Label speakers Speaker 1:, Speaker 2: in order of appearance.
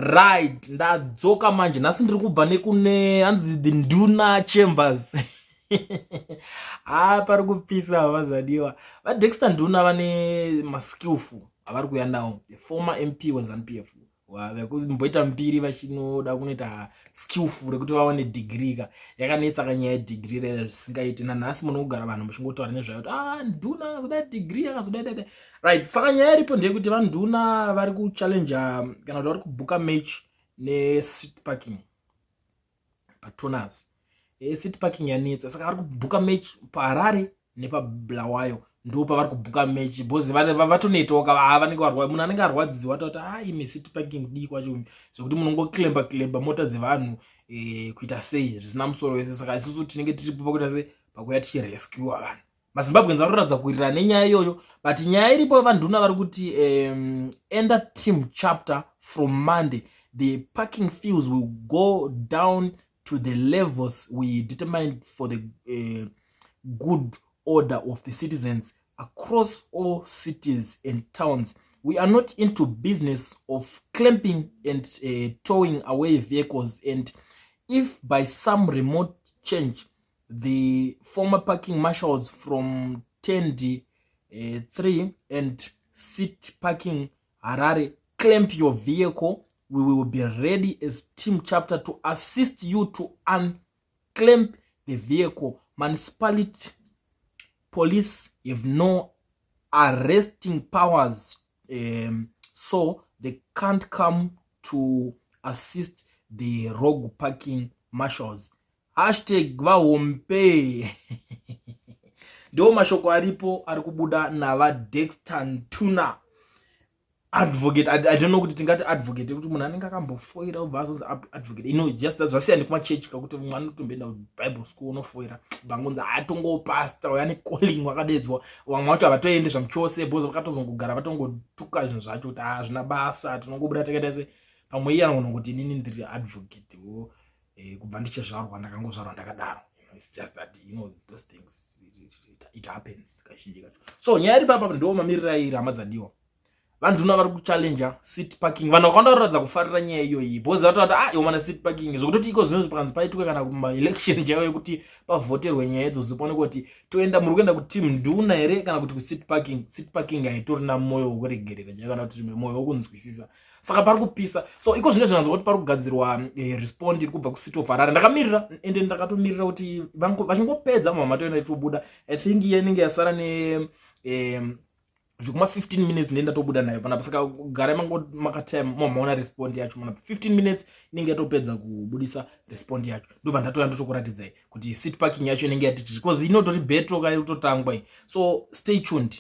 Speaker 1: Right, ndadzoka manje nhasi ndiri kubva nekune hanzi the Nduna Chambers. Pari kupisa vazadiwa. VaDexter Nduna vane maskillful avari kuya nawo. The former MP was ZANU-PF. Vekumboita mbiri vachinoda kunoita skillful rekuti vawane degree ka. Yakanetsa kanyaya yedegree rere zvisingaiti. Nanhasi munogara vanhu muchingotaura nezvayo kuti Nduna akazoda degree akazoda. Right, saka nyaya iripo ndeyekuti vaNduna vari kuchallenja kana kuti vari kubhuka match ne-seat parking paTunas. Seat parking yanetsa, saka vari kubhuka match paHarare nepaBulawayo. Ndo pavari kubhuka match because vatonetoka vanenge varwadziwa, munhu anenge arwadziwa kuti ime seat parking dii kwacho zvekuti munongoklemba mota dzevanhu kuita sei zvisina musoro wese. Saka isusu tinenge tiripo pakuita sei pakuya tichirescue vanhu. MaZimbabweans vanoratidza kuwirirana nenyaya iyoyo, but nyaya iripo vaNduna vari kuti enter team chapter from Monday. The parking fees will go down to the levels we determined for the good order of the citizens across all cities and towns. We are not into business of clamping and towing away vehicles, and if by some remote change the former parking marshals from Tendi 3 and seat parking Harare clamp your vehicle, we will be ready as team chapter to assist you to unclamp the vehicle. Municipality police have no arresting powers, so they can't come to assist the rogue parking marshals. #vahompe. Ndo mashoko aripo ari kubuda navaDexter Nduna advocate. I don't know kuti tingati advocate kuti munhu anenge akambofoira ubva azonzi advocate. Just that's zvasiyana nekumachechi kakuti mwana unotomboenda kuBible school unofoira bangonzi atongopastor uyane calling wakadedzwa. Vamwe vacho havatoendi zvamuchose because vakatozongogara vatongotuka zvinhu zvacho kuti zvina basa tinongobuda takaita se pamwe iye anogona kuti inini ndiri advocate kubva ndichizvarwa ndakangozvarwa ndakadaro. It's just that those things it happens kazhinji kacho. So nyaya iri papa ndo mamirira iri hamadzadiwa. VaNduna vari kuchallenja seat parking. Vanhu vakawanda varatidza kufarira nyaya iyoyi because vatoti yomana seat parking zvokutoti iko zvinhu zvipanzi paituka kana kumaelection chaiwo yekuti pavhoterwe nyaya idzo ziponekwa kuti toenda muri kuenda kuteam Nduna here kana kuti kuseat parking. Seat parking haitorina mwoyo wokuregerera kana kuti mwoyo wokunzwisisa. Saka pari kupisa. So iko zvine zvinanza kuti pari kugadzirwa respond iri kubva kuCity of Harare. Ndakamirira ende ndakatomirira kuti vachingopedza mama toenda tobuda. I think iye inenge yasara ne zvokuma 15 minutes ndenda tobuda nayo panapa. Saka gara makatime maona respond yacho mana 15 minutes inenge yatopedza kubudisa respond yacho. Ndobva ndatoya ndotokuratidzai kuti seat parking yacho inenge yati because inotori betro kai utotangwa. So stay tuned.